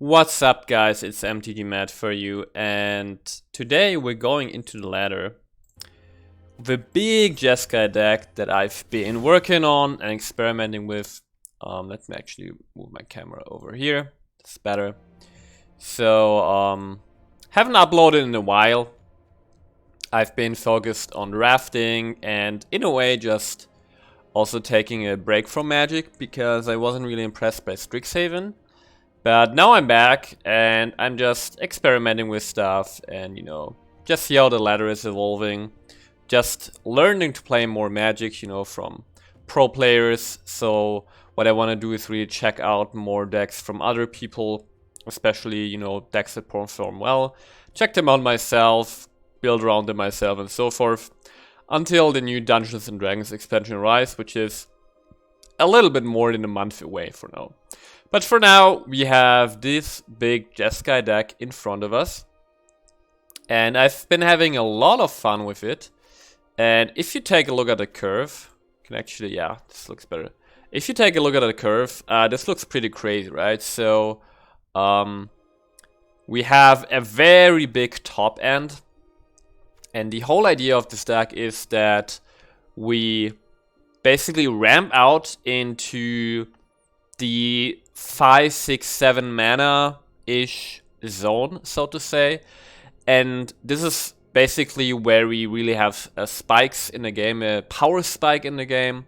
What's up, guys? It's MTG Matt for you, and today we're going into the ladder. The Big Jeskai deck that I've been working on and experimenting with. Let me actually move my camera over here. It's better. So, haven't uploaded in a while. I've been focused on drafting and, in a way, just also taking a break from Magic because I wasn't really impressed by Strixhaven. But now I'm back and I'm just experimenting with stuff and, just see how the ladder is evolving. Just learning to play more Magic, from pro players. So what I want to do is really check out more decks from other people, especially, decks that perform well. Check them out myself, build around them myself and so forth. Until the new Dungeons and Dragons expansion arrives, which is a little bit more than a month away for now. But for now, we have this Big Jeskai deck in front of us. And I've been having a lot of fun with it. And if you take a look at the curve, this looks better. If you take a look at the curve, this looks pretty crazy, right? So, we have a very big top end. And the whole idea of this deck is that we basically ramp out into the 5, 6, 7 mana-ish zone, so to say. And this is basically where we really have spikes in the game, a power spike in the game.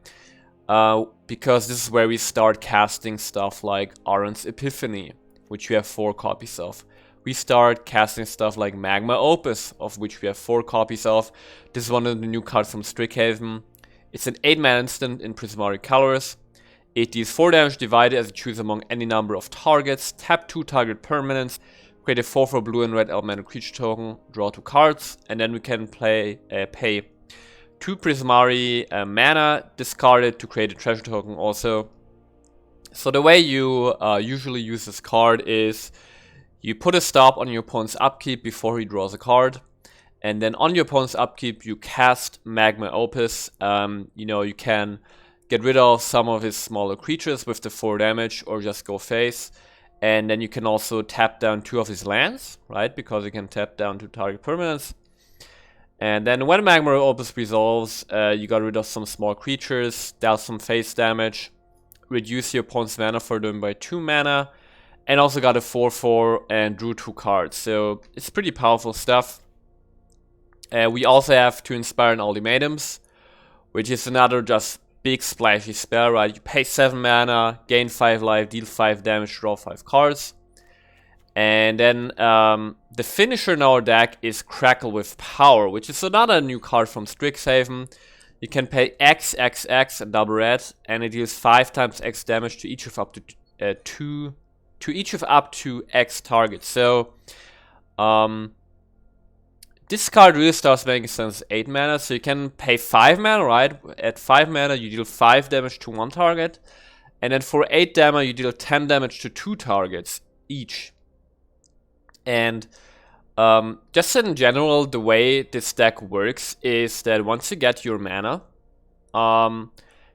Because this is where we start casting stuff like Aron's Epiphany, which we have 4 copies of. We start casting stuff like Magma Opus, of which we have 4 copies of. This is one of the new cards from Strixhaven. It's an 8-mana instant in prismatic colors. It deals 4 damage divided as you choose among any number of targets. Tap 2 target permanents. Create a 4/4 blue and red elemental creature token. Draw 2 cards. And then we can pay 2 prismari mana discarded to create a treasure token also. So the way you usually use this card is you put a stop on your opponent's upkeep before he draws a card. And then on your opponent's upkeep, you cast Magma Opus. You can get rid of some of his smaller creatures with the 4 damage or just go face. And then you can also tap down 2 of his lands, right? Because you can tap down 2 target permanents. And then when Magma Opus resolves, you got rid of some small creatures, deal some face damage, reduce your opponent's mana for them by 2 mana, and also got a 4/4 and drew 2 cards. So it's pretty powerful stuff. We also have 2 Inspiring Ultimatums, which is another just big splashy spell, right? You pay 7 mana, gain 5 life, deal 5 damage, draw 5 cards. And then the finisher in our deck is Crackle with Power, which is another new card from Strixhaven. You can pay X, X, X, and double red, and it deals 5 times X damage to each of up to X targets. So, this card really starts making sense 8 mana, so you can pay 5 mana, right? At 5 mana, you deal 5 damage to 1 target. And then for 8 damage, you deal 10 damage to 2 targets each. And just in general, the way this deck works is that once you get your mana, you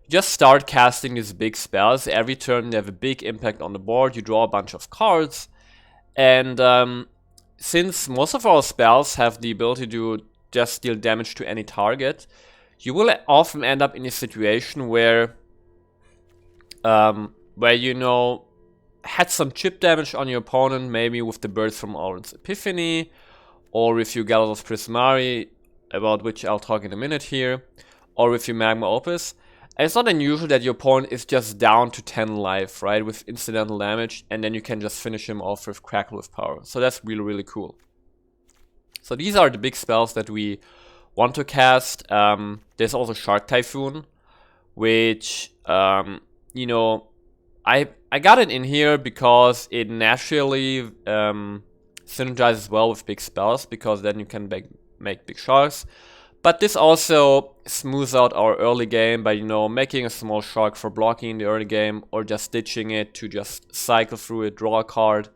just start casting these big spells. Every turn, they have a big impact on the board. You draw a bunch of cards. And since most of our spells have the ability to just deal damage to any target, you will often end up in a situation where had some chip damage on your opponent, maybe with the birds from Aron's Epiphany, or with your Gyarados Prismari, about which I'll talk in a minute here, or with your Magma Opus. And it's not unusual that your opponent is just down to 10 life, right, with incidental damage, and then you can just finish him off with Crackle with Power. So that's really, really cool. So these are the big spells that we want to cast. There's also Shark Typhoon, which, I got it in here because it naturally synergizes well with big spells, because then you can make big sharks. But this also smooths out our early game by, making a small shark for blocking in the early game, or just ditching it to just cycle through it, draw a card.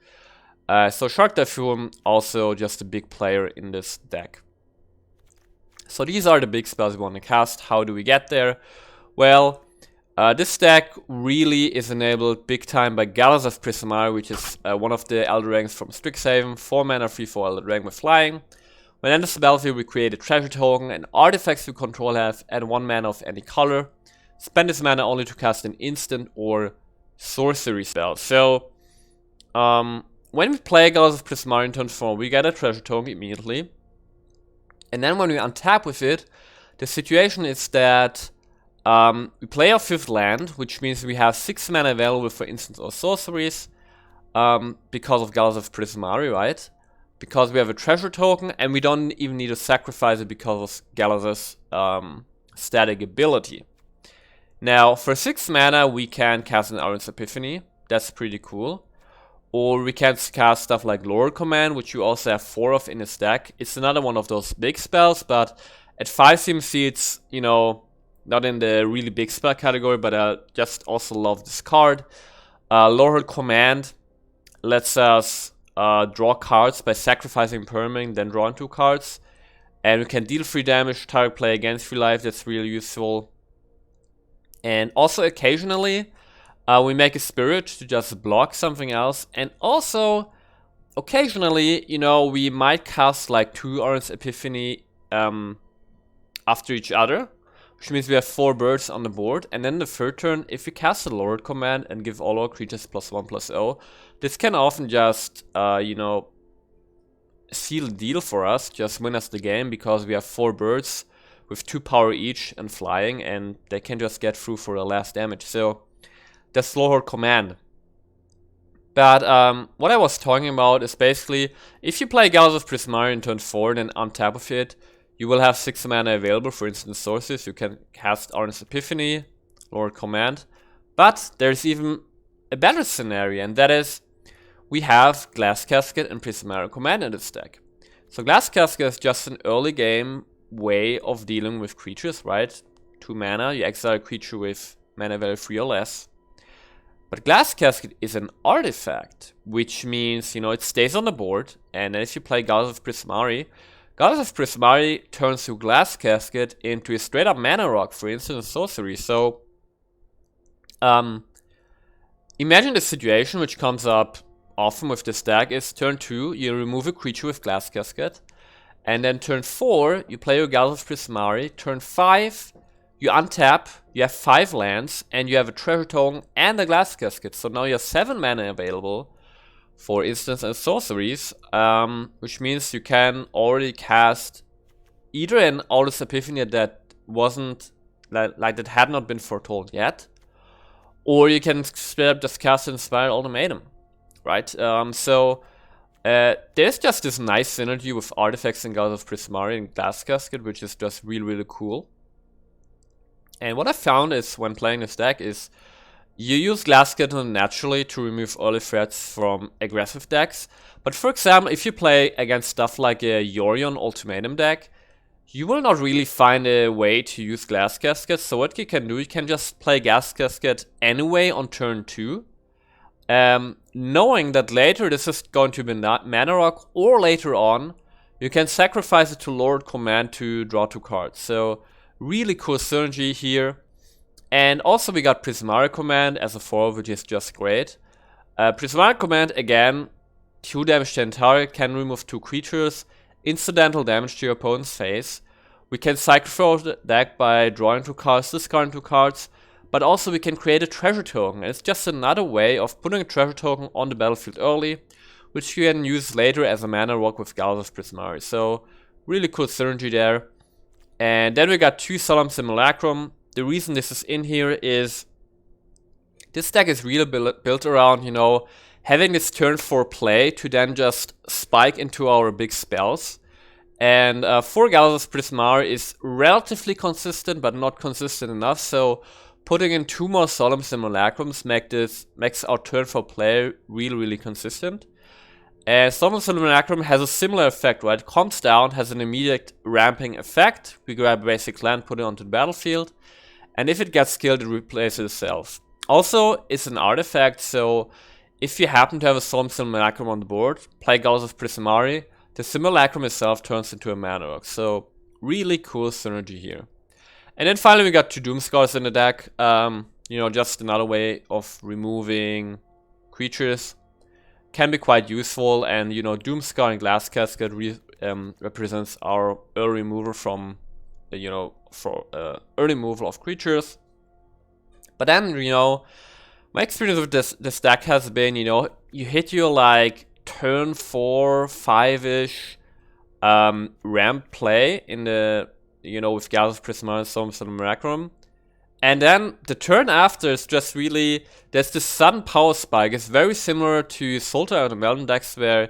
So Shark Typhoon also just a big player in this deck. So these are the big spells we want to cast. How do we get there? Well, This deck really is enabled big time by Gallows of Prismari, which is one of the Elder Dragons from Strixhaven, 4 mana, 3/4 Elder Dragon with flying. When it enters the battlefield, we create a treasure token, and artifacts we control have add 1 mana of any color. Spend this mana only to cast an instant or sorcery spell. So, when we play Gallows of Prismari in turn 4, we get a treasure token immediately. And then when we untap with it, the situation is that we play our 5th land, which means we have 6 mana available for instants or sorceries, because of Gallows of Prismari, right? Because we have a treasure token, and we don't even need to sacrifice it because of Gallows' static ability. Now, for 6 mana, we can cast an Auron's Epiphany. That's pretty cool. Or we can cast stuff like Lord Command, which you also have 4 of in his deck. It's another one of those big spells, but at 5 CMC, it's, you know, not in the really big spell category, but I just also love this card. Lord Command lets us draw cards by sacrificing permanent, then drawing 2 cards. And we can deal 3 damage, target player against 3 life, that's really useful. And also occasionally, we make a spirit to just block something else. And also, occasionally, you know, we might cast like 2 Auron's Epiphany after each other, which means we have 4 birds on the board. And then the 3rd turn, if we cast a Lord Command and give all our creatures +1/+0, this can often just, you know, seal the deal for us, just win us the game, because we have 4 birds with 2 power each and flying, and they can just get through for the last damage. So that's Lord Command. But what I was talking about is basically, if you play Gallows of Prismari in turn 4 and then on top of it, you will have 6 mana available for instant sources. You can cast Auron's Epiphany, Lord Command. But there's even a better scenario, and that is, we have Glass Casket and Prismari Command in this deck. So Glass Casket is just an early game way of dealing with creatures, right? 2 mana, you exile a creature with mana value 3 or less. But Glass Casket is an artifact, which means, you know, it stays on the board, and then if you play Gallows of Prismari, Gallows of Prismari turns your Glass Casket into a straight up mana rock for instant sorcery. So, imagine the situation which comes up often with this deck is turn 2, you remove a creature with Glass Casket. And then turn 4, you play your Gallows of Prismari. Turn 5, you untap, you have 5 lands, and you have a treasure token and a Glass Casket. So now you have 7 mana available for instants and sorceries, which means you can already cast either an Auron's Epiphany that wasn't, like that had not been foretold yet, or you can straight up just cast Inspired Ultimatum, right? There's just this nice synergy with artifacts in Gallows of Prismari and Glass Casket, which is just really, really cool. And what I found is, when playing this deck, is you use Glass Casket naturally to remove early threats from aggressive decks. But for example, if you play against stuff like a Yorion Ultimatum deck, you will not really find a way to use Glass Casket. So what you can do, you can just play Glass Casket anyway on turn 2. Knowing that later this is going to be mana rock, or later on you can sacrifice it to Lord Command to draw 2 cards. So really cool synergy here. And also we got Prismari Command as a 4, which is just great. Prismari Command, again, 2 damage to target, can remove 2 creatures, incidental damage to your opponent's face. We can cycle the deck by drawing 2 cards, discarding 2 cards. But also we can create a treasure token. It's just another way of putting a treasure token on the battlefield early, which you can use later as a mana rock with Gallows of Prismari. So really cool synergy there. And then we got 2 Solemn Simulacrum. The reason this is in here is this deck is really built around, you know, having this turn 4 play to then just spike into our big spells. And 4 Gallows of Prismari is relatively consistent, but not consistent enough. So putting in 2 more Solemn Simulacrums makes our turn 4 play really, really consistent. And Solemn Simulacrum has a similar effect, right? It comes down, has an immediate ramping effect. We grab a basic land, put it onto the battlefield, and if it gets killed, it replaces itself. Also, it's an artifact, so if you happen to have a Solemn Simulacrum on the board, play Gallows of Prismari, the Simulacrum itself turns into a mana rock. So really cool synergy here. And then finally we got 2 Doomscars in the deck. you know, just another way of removing creatures. Can be quite useful, and you know, Doomscar and Glass Casket represents our early removal from, you know, for early removal of creatures. But then, you know, my experience with this deck has been, you know, you hit your like turn 4, 5-ish ramp play in the, you know, with Gallows Prisma and Storms and Miraculum. And then the turn after is just really, there's this sudden power spike. It's very similar to Sultai and Melon decks where,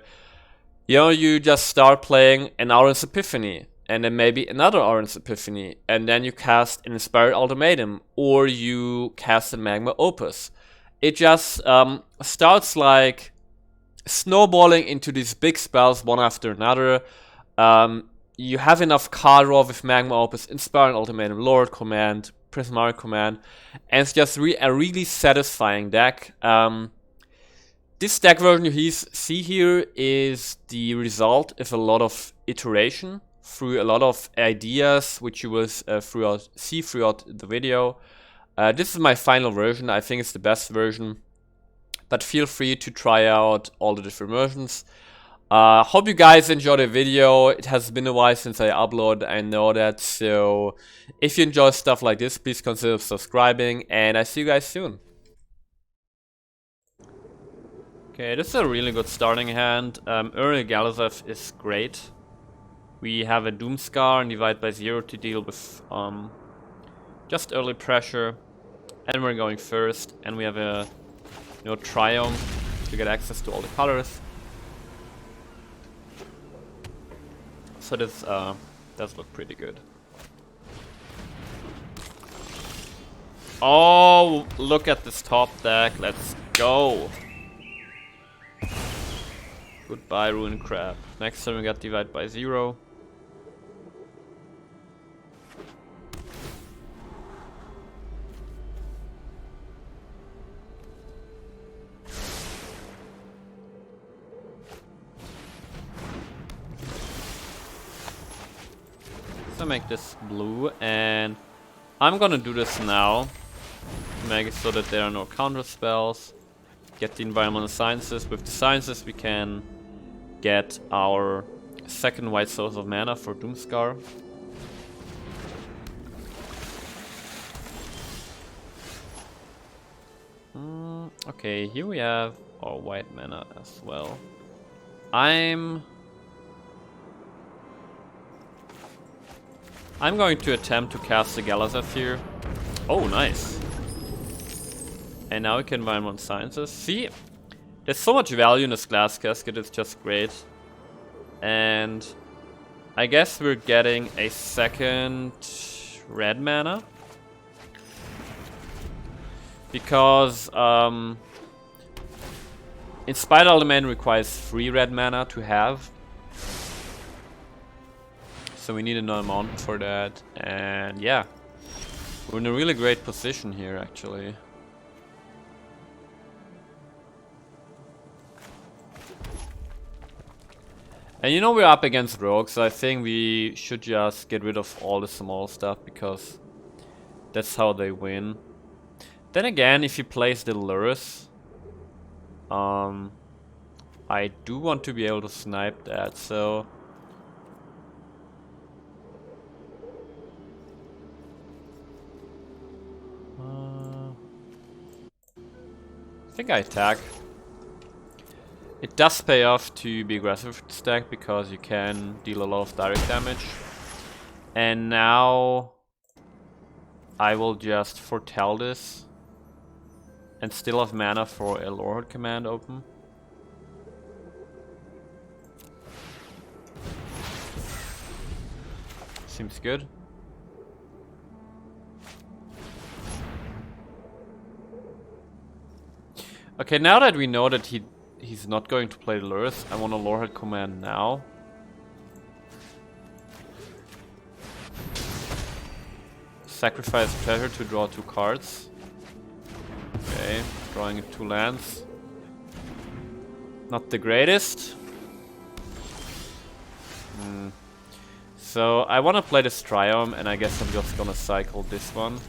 you know, you just start playing an Auron's Epiphany, and then maybe another Auron's Epiphany, and then you cast an Inspired Ultimatum, or you cast a Magma Opus. It just starts like snowballing into these big spells one after another. You have enough card draw with Magma Opus, Inspired Ultimatum, Lord Command, Prismatic Command, and it's just a really satisfying deck. This deck version you see here is the result of a lot of iteration through a lot of ideas, which you will see throughout the video. This is my final version. I think it's the best version, but feel free to try out all the different versions. Hope you guys enjoyed the video. It has been a while since I uploaded, I know that, so if you enjoy stuff like this, please consider subscribing, and I see you guys soon. Okay, this is a really good starting hand. Early Galazeth is great. We have a Doomscar and divide by 0 to deal with just early pressure, and we're going first, and we have a, you know, Triumph to get access to all the colors. So this does look pretty good. Oh, look at this top deck. Let's go. Goodbye, Ruin Crab. Next time we got divide by 0. So make this blue, and I'm gonna do this now to make it so that there are no counter spells. Get the environmental sciences. With the sciences we can get our second white source of mana for Doomscar. Okay, here we have our white mana as well. I'm going to attempt to cast the Galazeth here. Oh, nice. And now we can environmental sciences. See, there's so much value in this Glass Casket, it's just great. And I guess we're getting a second red mana. Because Inspired Ultimatum requires 3 red mana to have. So we need another amount for that. And yeah, we're in a really great position here actually. And you know, we're up against rogues, so I think we should just get rid of all the small stuff because that's how they win. Then again, if you place the Lurrus, I do want to be able to snipe that, so I think I attack. It does pay off to be aggressive with this deck because you can deal a lot of direct damage. And now I will just foretell this and still have mana for a Lord command open. Seems good. Okay, now that we know that he's not going to play Lurrus, I want a Lord command now. Sacrifice treasure to draw 2 cards. Okay, drawing 2 lands. Not the greatest. So I want to play this Triumph, and I guess I'm just gonna cycle this one.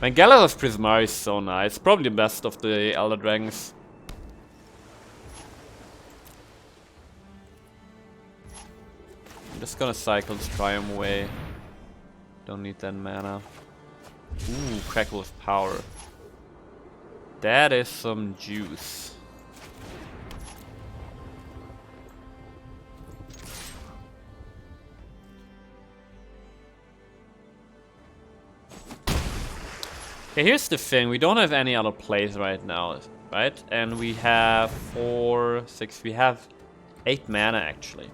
Man, Gyarados Prismari is so nice. Probably the best of the Elder Dragons. I'm just gonna cycle Triumph away. Don't need that mana. Ooh, Crackle of Power. That is some juice. Okay, here's the thing. We don't have any other plays right now, right? And we have 4, 6, we have 8 mana actually.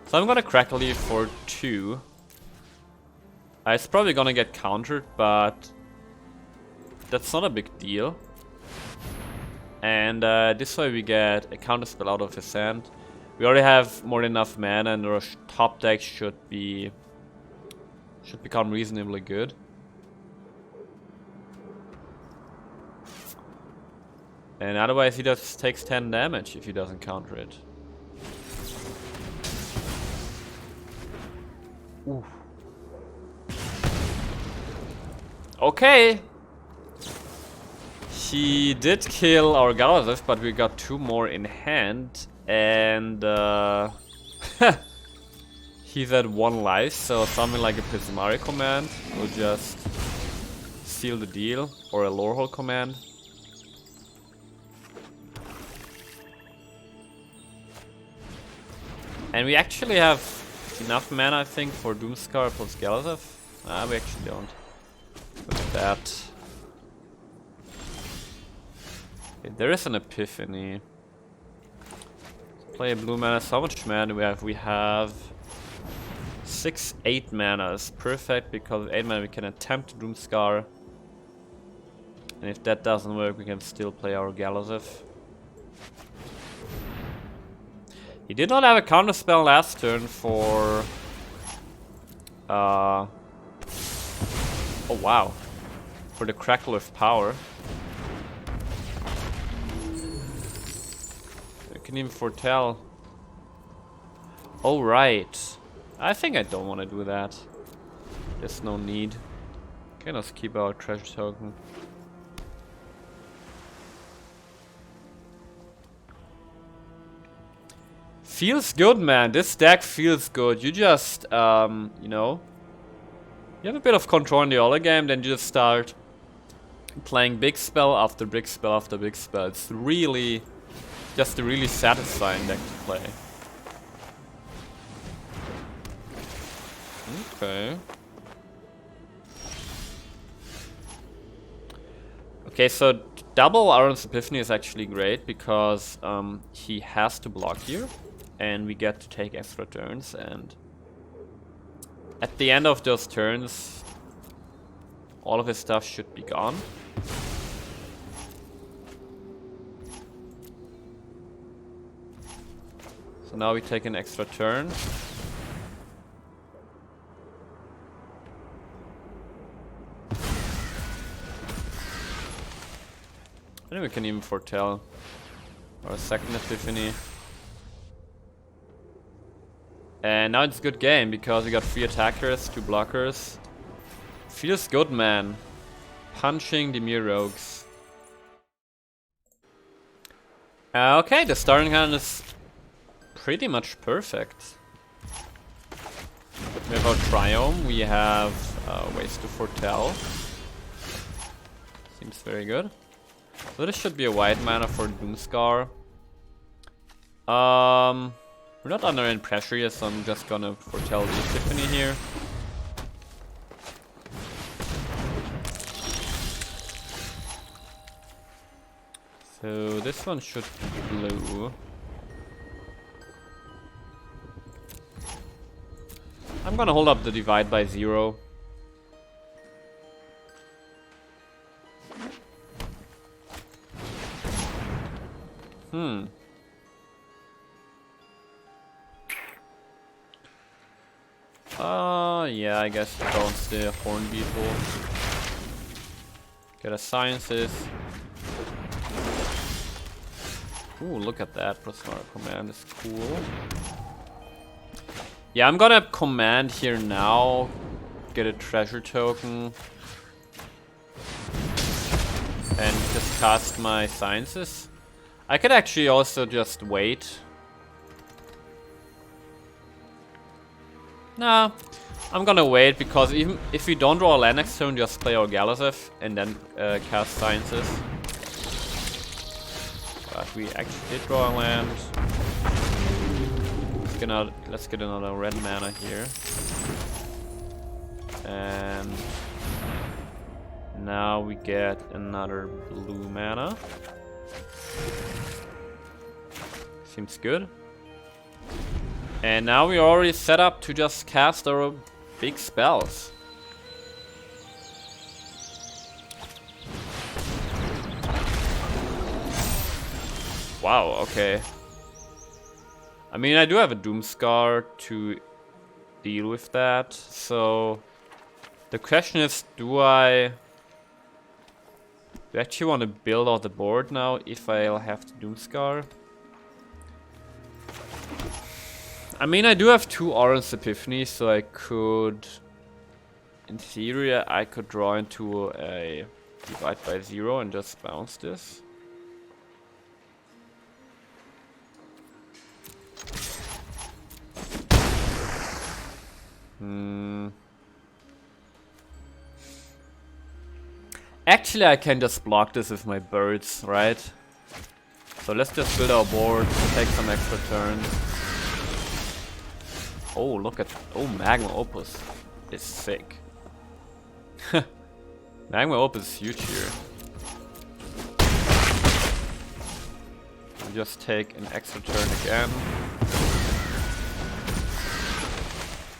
So I'm gonna Crackle you for 2. It's probably gonna get countered, but that's not a big deal. And this way we get a counter spell out of his hand. We already have more than enough mana, and our top deck should become reasonably good. And otherwise he just takes 10 damage if he doesn't counter it. Ooh. Okay. He did kill our Gyarados, but we got 2 more in hand. And he's at 1 life, so something like a Prismari command will just seal the deal, or a Lorehold command. And we actually have enough mana, I think, for Doomscar plus Gyarados. Nah, we actually don't. Look at that. Okay, there is an Epiphany. Let's play a blue mana. So much mana do we have? We have 6, 8 mana. It's perfect because 8 mana we can attempt Doomscar. And if that doesn't work, we can still play our Gyarados. He did not have a counter spell last turn for oh wow. For the Crackle of Power. I can even foretell. Oh right. I think I don't want to do that. There's no need. Okay, let's keep our treasure token. Feels good, man. This deck feels good. You just, you know, you have a bit of control in the early game, then you just start playing big spell after big spell after big spell. It's really, just a really satisfying deck to play. Okay. Okay, so double Aaron's Epiphany is actually great because he has to block here. And we get to take extra turns, and at the end of those turns, all of his stuff should be gone. So now we take an extra turn. And we can even foretell our second Epiphany. And now it's a good game because we got 3 attackers, 2 blockers. Feels good, man. Punching the Mere Rogues. Okay, the starting hand is pretty much perfect. We have our Triome, we have ways to foretell. Seems very good. So this should be a white mana for Doomscar. We're not under any pressure yet, so I'm just gonna foretell the Epiphany here. So this one should be blue. I'm gonna hold up the divide by 0. Yeah, I guess bounce the Horn Beetle. Get a Sciences. Ooh, look at that. Prismari command is cool. Yeah, I'm gonna command here now. Get a treasure token. and just cast my sciences. I could actually also just wait. Nah, I'm gonna wait because even if we don't draw a land next turn, just play our Galazeth and then cast sciences. But we actually did draw a land. Let's get another red mana here. And now we get another blue mana. Seems good. And now we're already set up to just cast our big spells. Wow, okay. I mean, I do have a Doomscar to deal with that, so the question is, do I actually want to build out the board now if I'll have to Doomscar? I mean, I do have 2 Orange Epiphanies, so I could, in theory, I could draw into a divide by 0 and just bounce this. Actually, I can just block this with my birds, right? So let's just build our board, take some extra turns. Oh, look at... Oh, Magma Opus is sick. Magma Opus is huge here. I'll just take an extra turn again.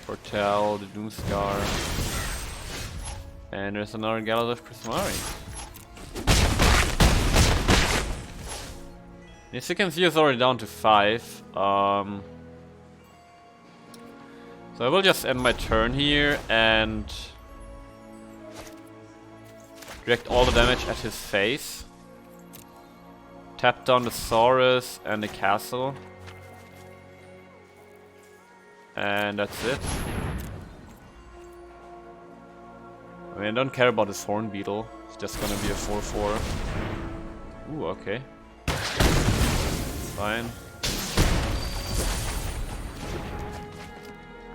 Foretell, the Doomscar. And there's another Galazeth Prismari. As you can see, it's already down to 5. So I will just end my turn here and direct all the damage at his face. Tap down the Saurus and the castle. And that's it. I mean, I don't care about this Horn Beetle. It's just gonna be a 4/4. Ooh, okay. Fine.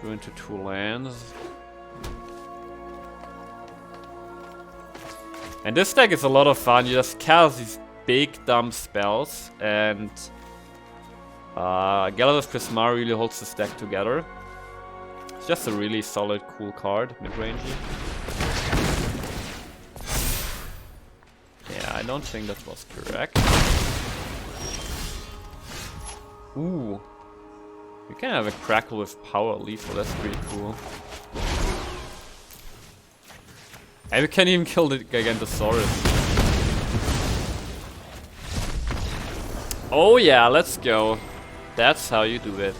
Go into 2 lands. And this deck is a lot of fun. You just cast these big dumb spells, and Galazeth Prismari really holds this deck together. It's just a really solid, cool card, mid-rangey. Yeah, I don't think that was correct. Ooh. We can have a Crackle with Power Lethal, that's pretty cool. And we can even kill the Gigantosaurus. Oh yeah, let's go. That's how you do it.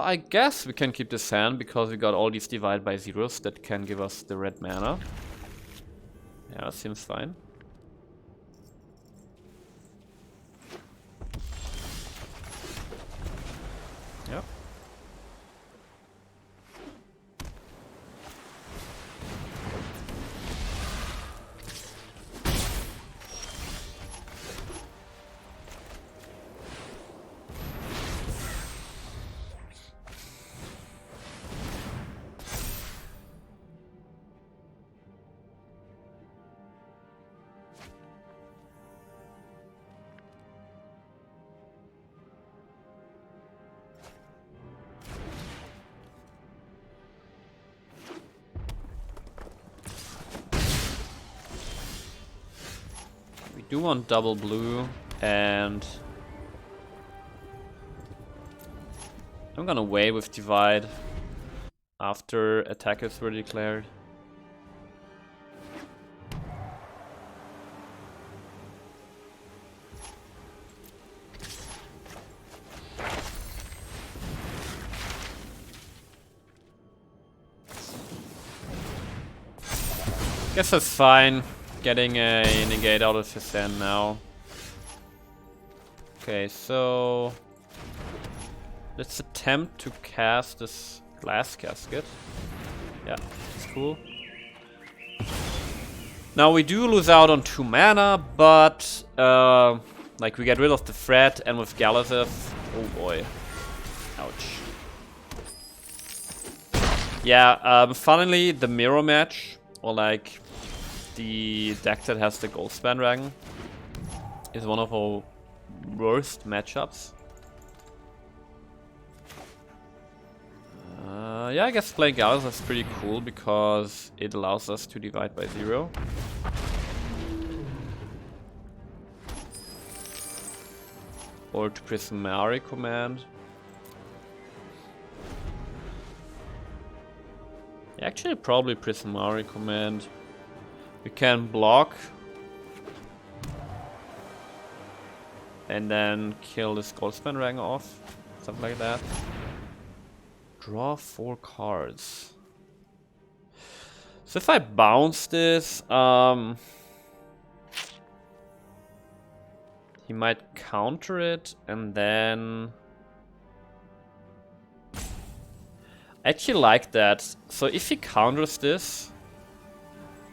I guess we can keep this hand because we got all these divide by zeros that can give us the red mana. Yeah, seems fine. Yep. Do want double blue, and I'm gonna wait with divide after attackers were declared. Guess that's fine. Getting a negate out of his hand now. Okay, so let's attempt to cast this glass casket. Yeah, it's cool. Now we do lose out on 2 mana, but like we get rid of the threat, and with Galazeth, oh boy, ouch. Yeah, funnily the mirror match, or like the deck that has the Goldspan Dragon, is one of our worst matchups. Yeah, I guess playing Galazeth is pretty cool because it allows us to divide by 0. Or to Prismari command. Actually, probably Prismari command. We can block. And then kill this Goldspan Dragon off. Something like that. Draw 4 cards. So if I bounce this, he might counter it, and then I actually like that. So if he counters this,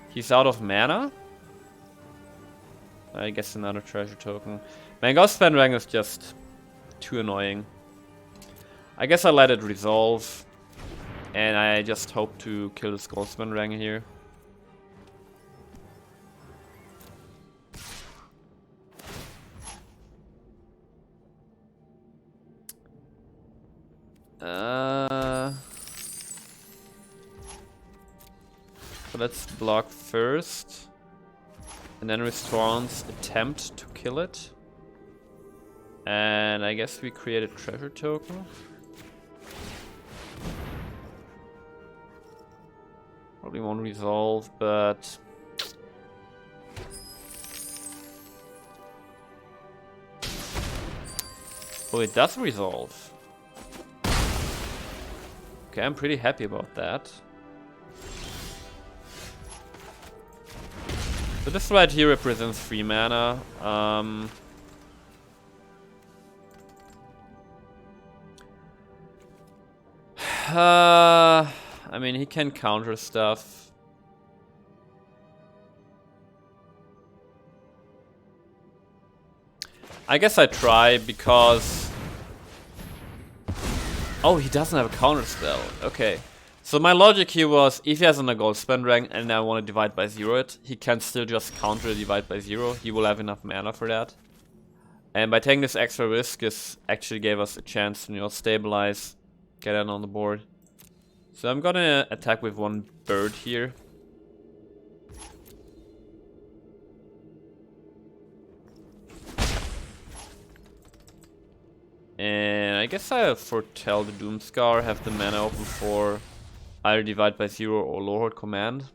he's out of mana. I guess another treasure token. Man, Goldspan Dragon is just too annoying. I guess I let it resolve, and I just hope to kill this Goldspan Dragon here. So let's block first, and then Restaurant's attempt to kill it. And I guess we create a treasure token. Probably won't resolve, but oh, it does resolve. Okay, I'm pretty happy about that. So this right here represents 3 mana. I mean, he can counter stuff. I guess I try because... Oh, he doesn't have a counter spell. Okay. So my logic here was, if he has a Goldspan Dragon and I want to divide by 0 it, he can still just counter the divide by 0. He will have enough mana for that. And by taking this extra risk, this actually gave us a chance to, you know, stabilize, get it on the board. So I'm gonna attack with 1 bird here. And I guess I'll foretell the Doomscar, have the mana open for either divide by 0 or Lorehold command.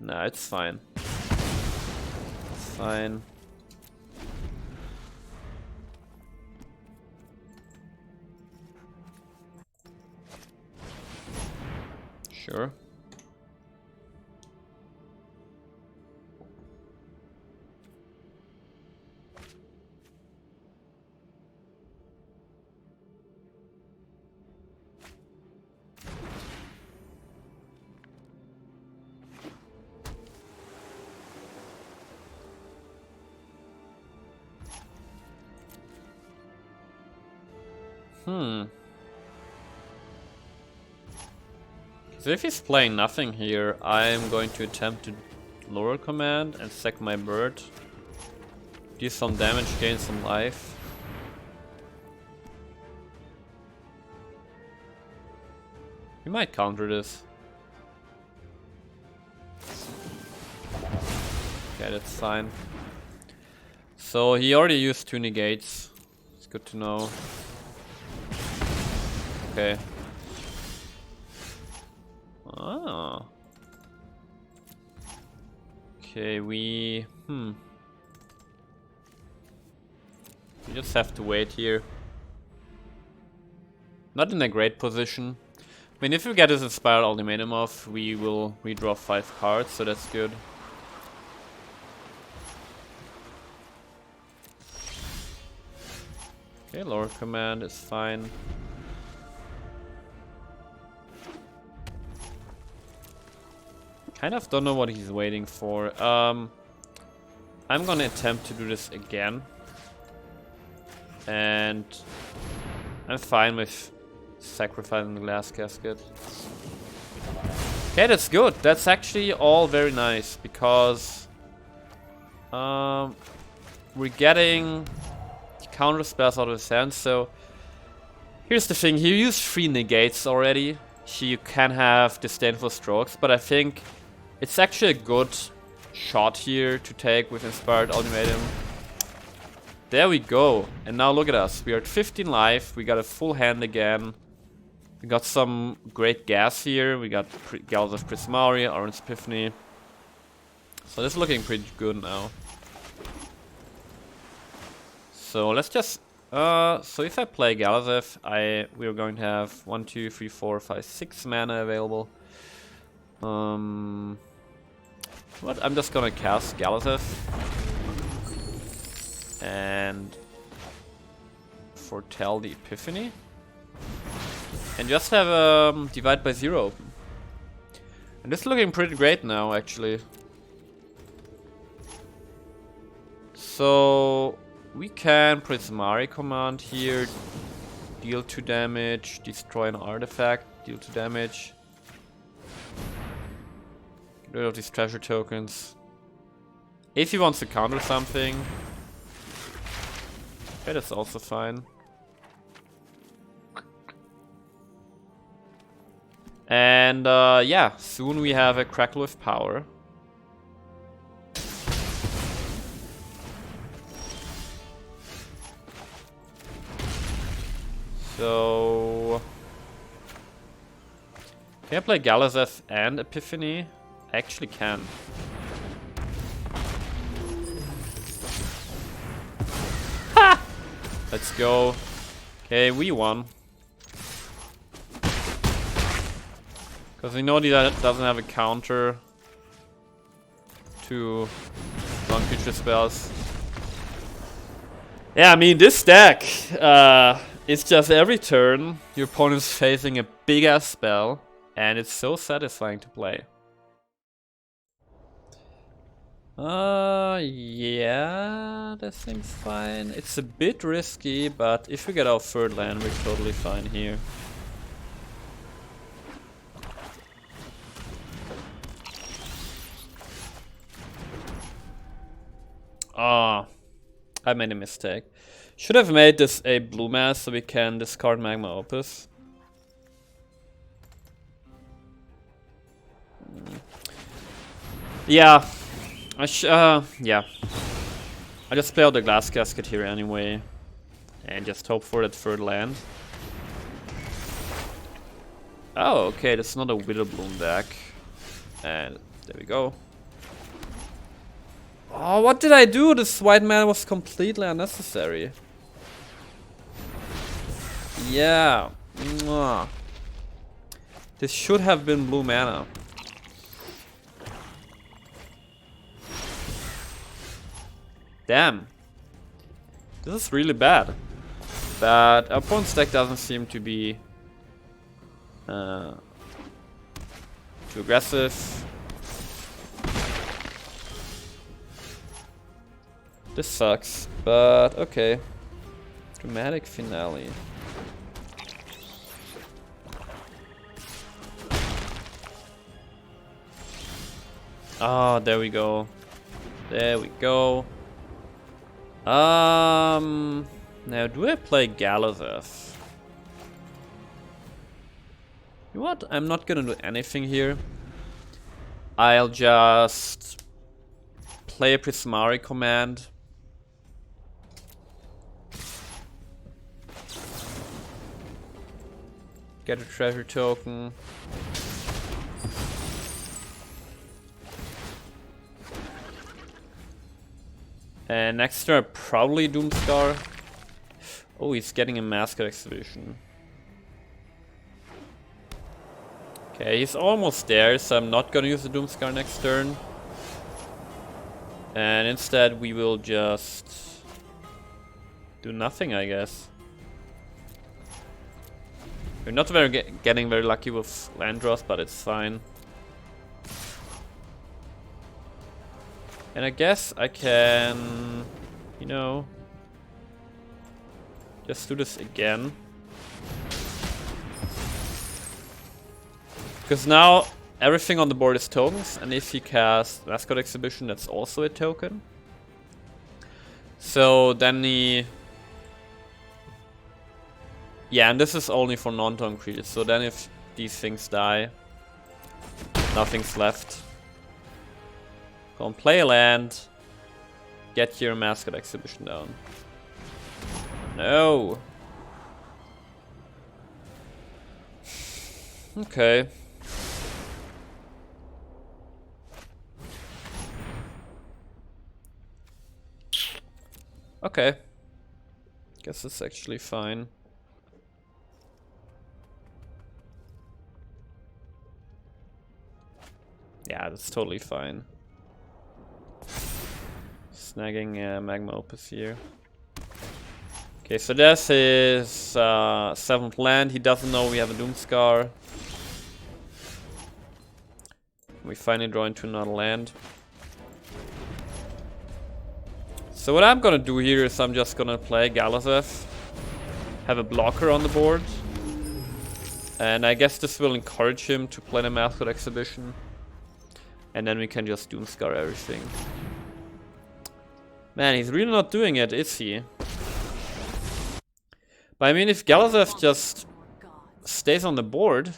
Nah, it's fine. It's fine. Sure. So if he's playing nothing here, I'm going to attempt to lower command and sack my bird. Do some damage, gain some life. He might counter this. Okay, that's fine. So he already used 2 negates. It's good to know. Okay. Ah. Okay, we just have to wait here. Not in a great position. I mean, if we get this Inspired Ultimatum off, we will redraw 5 cards, so that's good. Okay, lower command is fine. Kind of don't know what he's waiting for. I'm gonna attempt to do this again. And I'm fine with sacrificing the glass casket. Okay, that's good. That's actually all very nice because we're getting counter spells out of his hand. So here's the thing: he used 3 negates already. You can have disdainful strokes, but I think it's actually a good shot here to take with Inspired Ultimatum. There we go. And now look at us. We are at 15 life. We got a full hand again. We got some great gas here. We got Gals of Prismari, Orange Epiphany. So this is looking pretty good now. So let's just... so if I play Galazeth, we're going to have 1, 2, 3, 4, 5, 6 mana available. What? I'm just gonna cast Galazeth and foretell the Epiphany, and just have Divide by 0 open. And this is looking pretty great now, actually. So we can Prismari command here, deal 2 damage, destroy an artifact, deal 2 damage. Get rid of these treasure tokens. If he wants to counter something, okay, that's also fine. And yeah, soon we have a Crackle with power. So can I play Galazeth and Epiphany? I actually can. Ha! Let's go. Okay, we won. Because we know that doesn't have a counter to non-creature spells. Yeah, I mean, this deck, it's just every turn your opponent's facing a big-ass spell, and it's so satisfying to play. Yeah, that seems fine. It's a bit risky, but if we get our 3rd land, we're totally fine here. Ah, I made a mistake. Should have made this a blue mass so we can discard Magma Opus. Yeah. Yeah. I just play out the Glass Casket here anyway. And just hope for that 3rd land. Oh, okay, that's not a Witherbloom deck. And there we go. Oh, what did I do? This white mana was completely unnecessary. Yeah. Mwah. This should have been blue mana. Damn. This is really bad. But our opponent's deck doesn't seem to be too aggressive. This sucks, but okay. Dramatic finale. Ah, there we go. There we go. Now do I play Galazeth? You know what? I'm not gonna do anything here. I'll just play a Prismari command. Get a treasure token. And next turn, probably Doomstar. Oh, he's getting a Mascot Exhibition. Okay, he's almost there, so I'm not gonna use the Doomscar next turn. And instead, we will just do nothing, I guess. We're not getting very lucky with land draws, but it's fine. And I guess I can, you know, just do this again. Because now everything on the board is tokens, and if he casts Mascot Exhibition, that's also a token. So then he... Yeah, and this is only for non-token creatures, so then if these things die, nothing's left. Go and play a land, get your Mascot Exhibition down. No! Okay. Okay. Guess it's actually fine. Yeah, that's totally fine. Snagging Magma Opus here. Okay, so that's his 7th land. He doesn't know we have a Doomscar. We finally draw into another land. So what I'm gonna do here is I'm just gonna play Galazeth. Have a blocker on the board. And I guess this will encourage him to play the Mascot Exhibition. And then we can just Doomscar everything. Man, he's really not doing it, is he? But I mean, if Galazeth just stays on the board...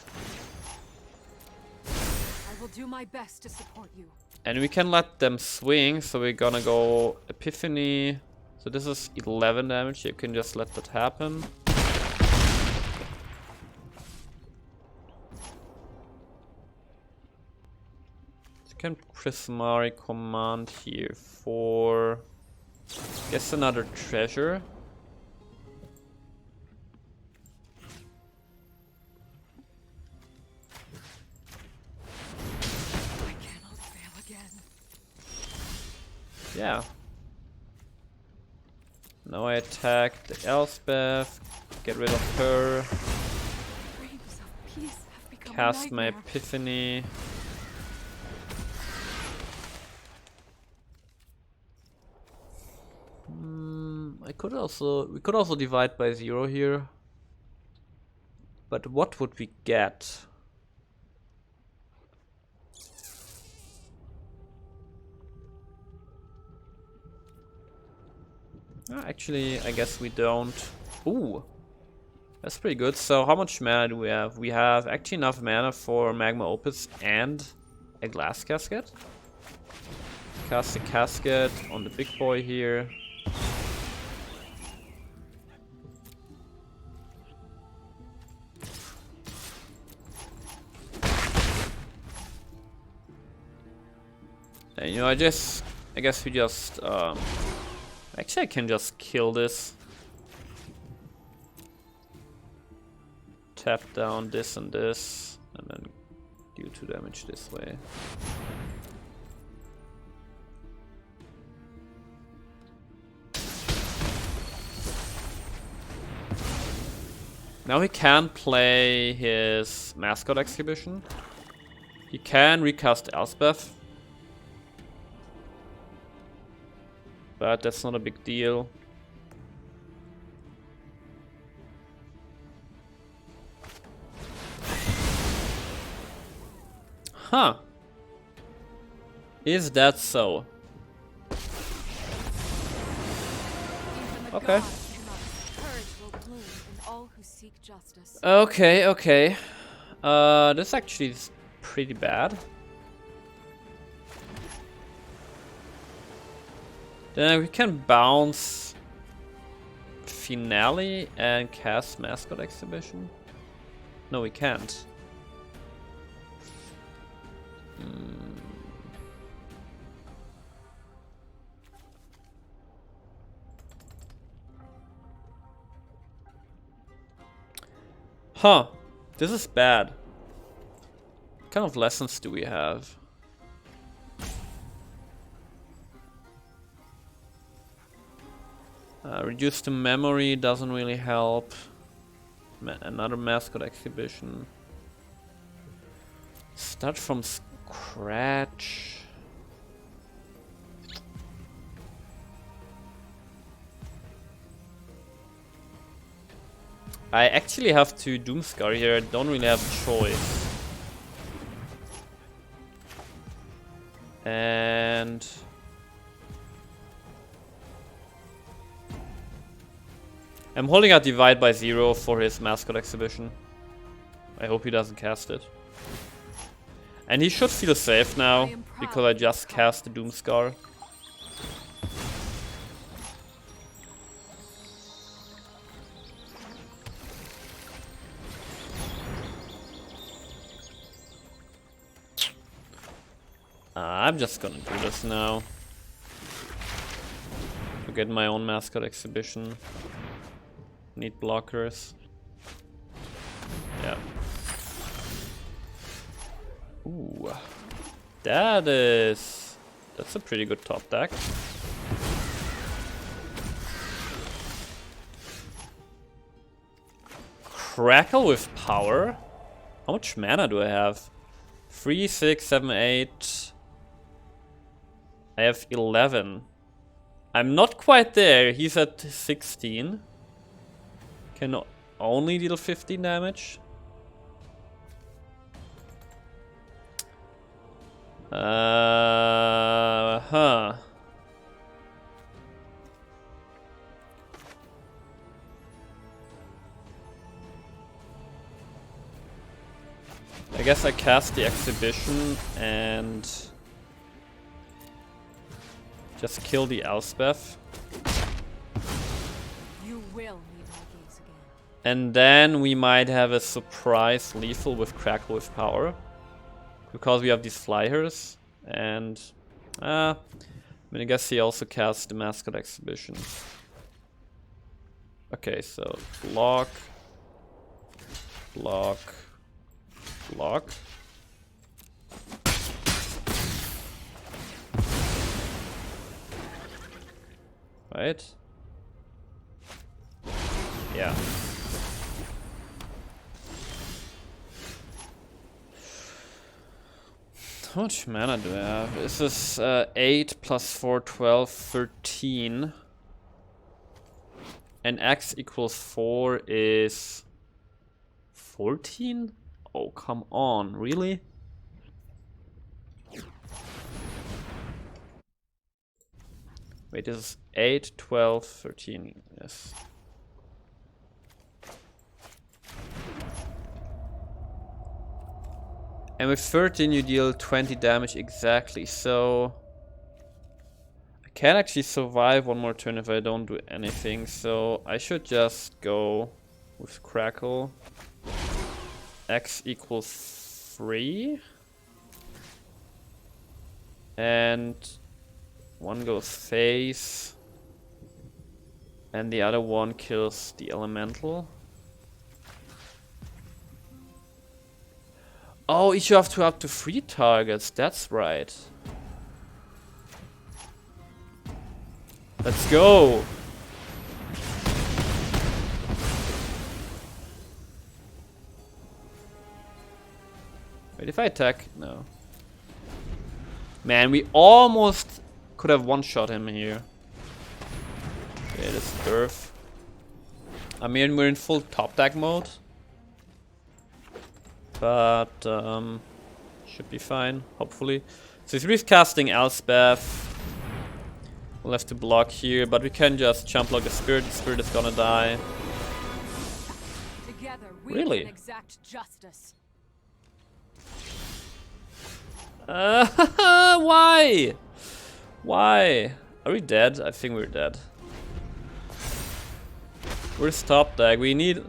I will do my best to support you. And we can let them swing, so we're gonna go Epiphany. So this is 11 damage, you can just let that happen. Can Prismari command here for, I guess, another treasure. I cannot fail again. Yeah. Now I attack the Elspeth, get rid of her, Dreams of peace have become cast a my nightmare. Epiphany. We could also divide by 0 here. But what would we get? Actually, I guess we don't. Ooh, that's pretty good. So how much mana do we have? We have actually enough mana for Magma Opus and a Glass Casket. Cast a Casket on the big boy here. And, you know, I guess we just actually I can just kill this. Tap down this and this, and then do 2 damage this way. Now he can play his Mascot Exhibition. He can recast Elspeth. But that's not a big deal. Huh. Is that so? Okay. Okay. This actually is pretty bad. Then we can bounce Finale and cast Mascot Exhibition. No, we can't. Huh. This is bad. What kind of lessons do we have? Reduce the memory doesn't really help. Another mascot exhibition. Start from scratch. I actually have to Doomscar here. I don't really have a choice. And I'm holding out Divide by 0 for his mascot exhibition. I hope he doesn't cast it. And he should feel safe now, because I just cast the Doomscar. I'm just gonna do this now. To get my own mascot exhibition. Need blockers. Yeah. Ooh. That's a pretty good top deck. Crackle with power? How much mana do I have? 3, 6, 7, 8. I have 11. I'm not quite there. He's at 16. Can only deal 15 damage. Huh. I guess I cast the exhibition and just kill the Elspeth. You will need my gaze again. And then we might have a surprise lethal with Crackle with power. Because we have these flyers. And I mean, I guess he also casts the mascot exhibition. Okay, so block, block, block. Right? Yeah. How much mana do I have? This is 8 plus 4, 12, 13. And x equals 4 is 14? Oh, come on, really? Wait, this is 8, 12, 13, yes. And with 13 you deal 20 damage exactly, so I can actually survive one more turn if I don't do anything, so I should just go with Crackle. X equals 3. And one goes face. And the other one kills the elemental. Oh, each you have to up to 3 targets, that's right. Let's go! Wait, if I attack? No. Man, we almost could have one-shot him here. Okay, this is Earth. I mean, we're in full top deck mode. But, should be fine, hopefully. So he's recasting Elspeth. We'll have to block here, but we can just jump block the Spirit. The Spirit is gonna die. Together, we Really? can exact justice. Why? Why? Are we dead? I think we're dead. Where's top deck? We needed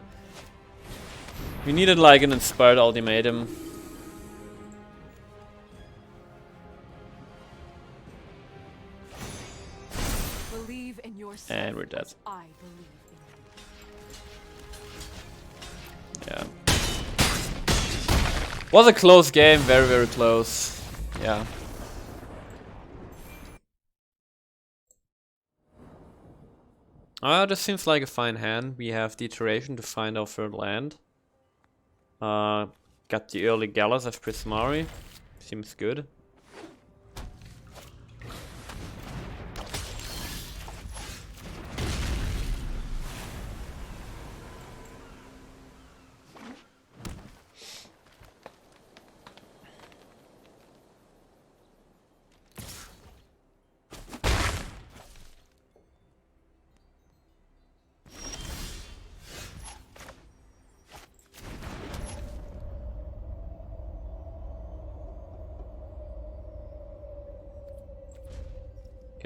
like an inspired ultimatum. Believe in yourself. And we're dead. I believe in you. Yeah. Was a close game, very, very close. Yeah. This seems like a fine hand. We have the iteration to find our third land. Got the early Gallows of Prismari. Seems good.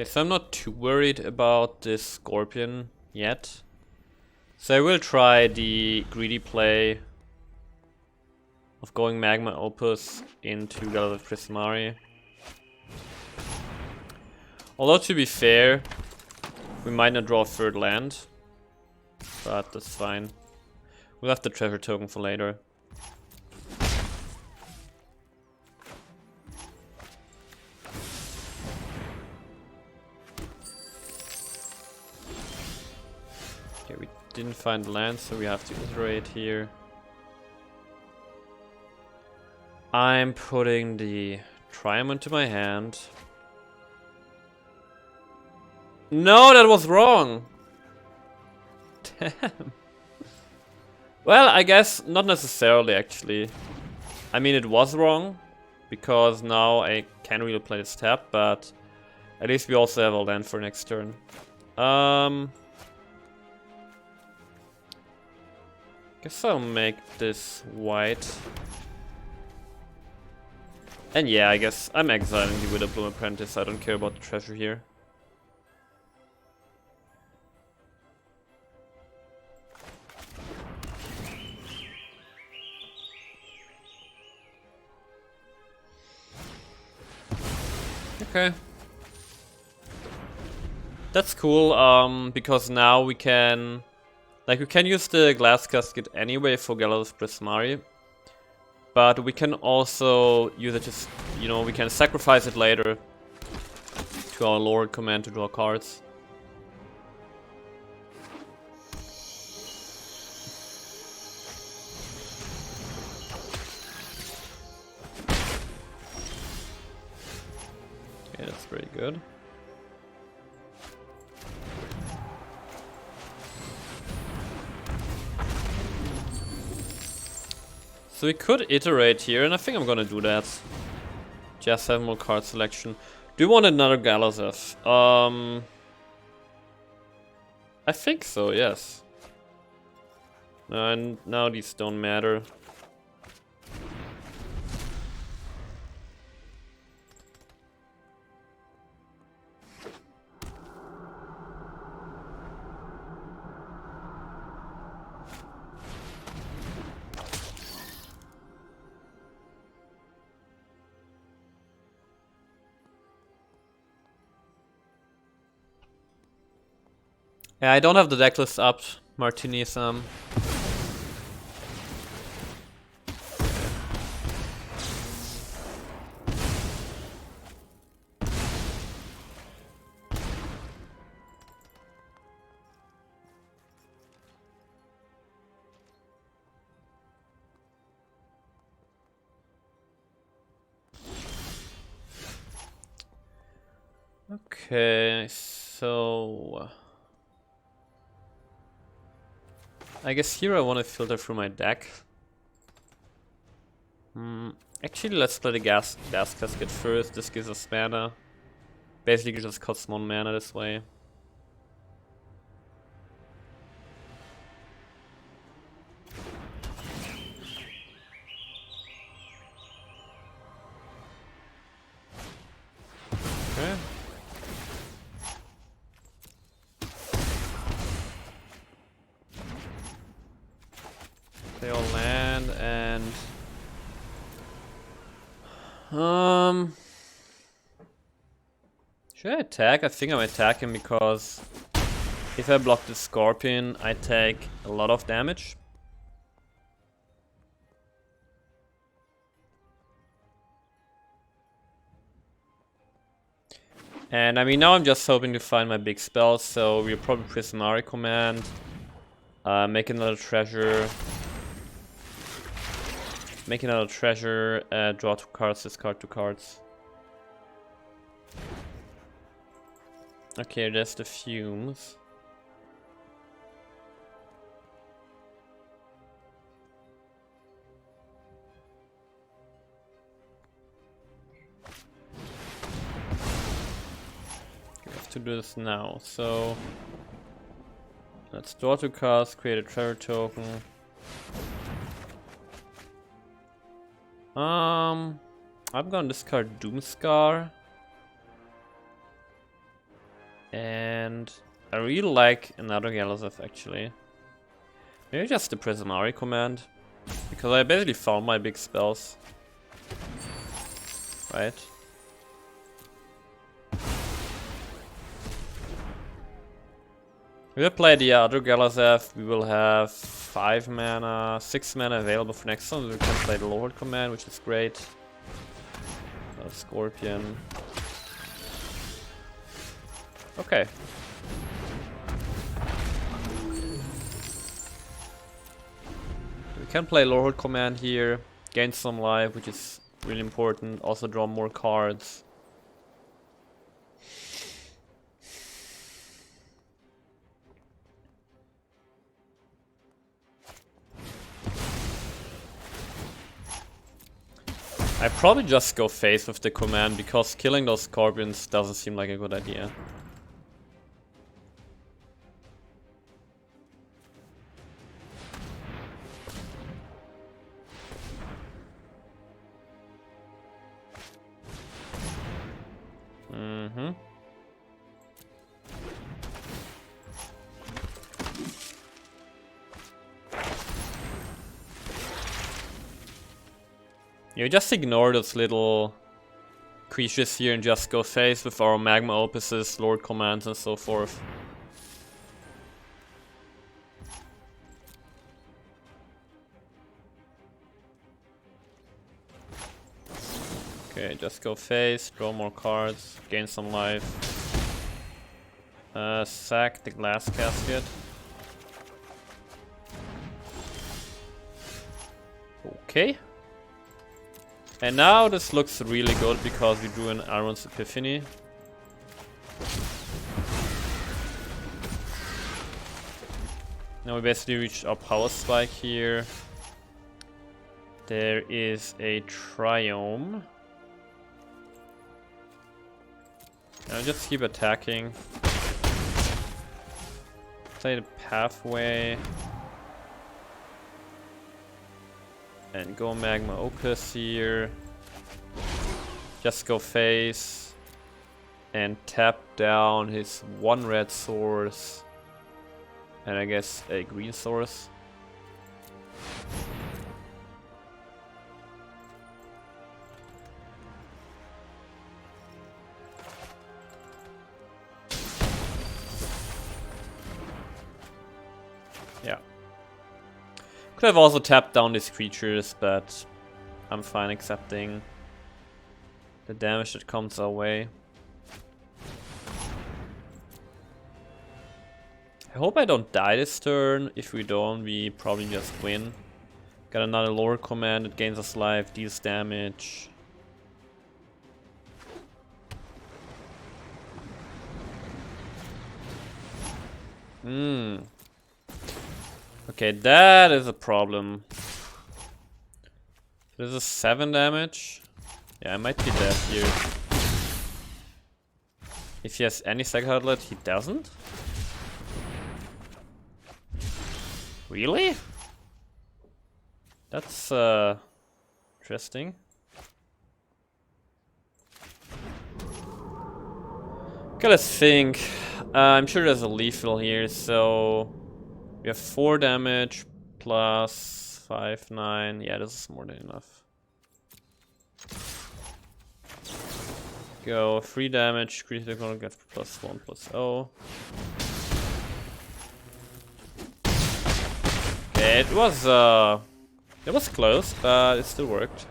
Okay, so I'm not too worried about this Scorpion yet. So I will try the greedy play of going Magma Opus into Gallows of Prismari. Although to be fair, we might not draw a third land, but that's fine. We'll have the treasure token for later. Okay, we didn't find the land, so we have to iterate here. I'm putting the Triumph into my hand. No, that was wrong! Damn. Well, I guess not necessarily, actually. I mean, it was wrong, because now I can't really play this tap, but at least we also have a land for next turn. Guess I'll make this white. And yeah, I guess I'm exiling the Witherbloom Apprentice. I don't care about the treasure here. Okay. That's cool, because now we can... Like, we can use the Glass Casket anyway for Gallows Prismari. But we can also use it to, you know, we can sacrifice it later to our Lord command to draw cards. Okay, that's pretty good. So we could iterate here, and I think I'm gonna do that. Just have more card selection. Do you want another Gallows F? I think so, yes. And now these don't matter. Yeah, I don't have the deck list up, Martini. Okay, so... I guess here I want to filter through my deck. Actually, let's play the gas casket first. This gives us mana. Basically, just costs 1 mana this way. Okay. They all land and should I attack? I think I'm attacking because if I block the Scorpion, I take a lot of damage. And I mean, now I'm just hoping to find my big spells, so we'll probably Prismari command, make another treasure, draw 2 cards, discard 2 cards. Okay, there's the fumes. To do this now, so let's draw 2 cards, create a treasure token. I'm gonna discard Doomscar, and I really like another Galazeth actually. Maybe just the Prismari command, because I basically found my big spells, right? We'll play the other Galazeth, we will have 5 mana, 6 mana available for next turn. We can play the Lord command, which is great. Scorpion. Okay. We can play Lord command here, gain some life, which is really important. Also draw more cards. I probably just go face with the command because killing those scorpions doesn't seem like a good idea. You just ignore those little creatures here and just go face with our magma opuses, lord commands and so forth. Okay, just go face, draw more cards, gain some life. Sack the glass casket. Okay. And now this looks really good because we drew an Iron's Epiphany. Now we basically reached our power spike here. There is a Triome. I'll just keep attacking. Play the Pathway. And go Magma Opus here. Just go face. And tap down his 1 red source. And I guess a green source. Yeah. Could have also tapped down these creatures, but I'm fine accepting the damage that comes our way. I hope I don't die this turn. If we don't, we probably just win. Got another lore command that gains us life, deals damage. Okay, that is a problem. This is 7 damage. Yeah, I might be dead here. If he has any second outlet, he doesn't? Really? That's interesting. Okay, let's think. I'm sure there's a lethal here, so we have 4 damage plus 5, 9. Yeah, this is more than enough. Go 3 damage, critical gets plus 1 plus 0. Okay, it was close, but it still worked.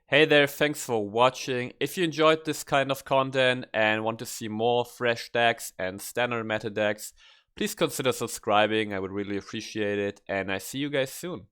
Hey there, thanks for watching. If you enjoyed this kind of content and want to see more fresh decks and standard meta decks, please consider subscribing. I would really appreciate it, and I see you guys soon.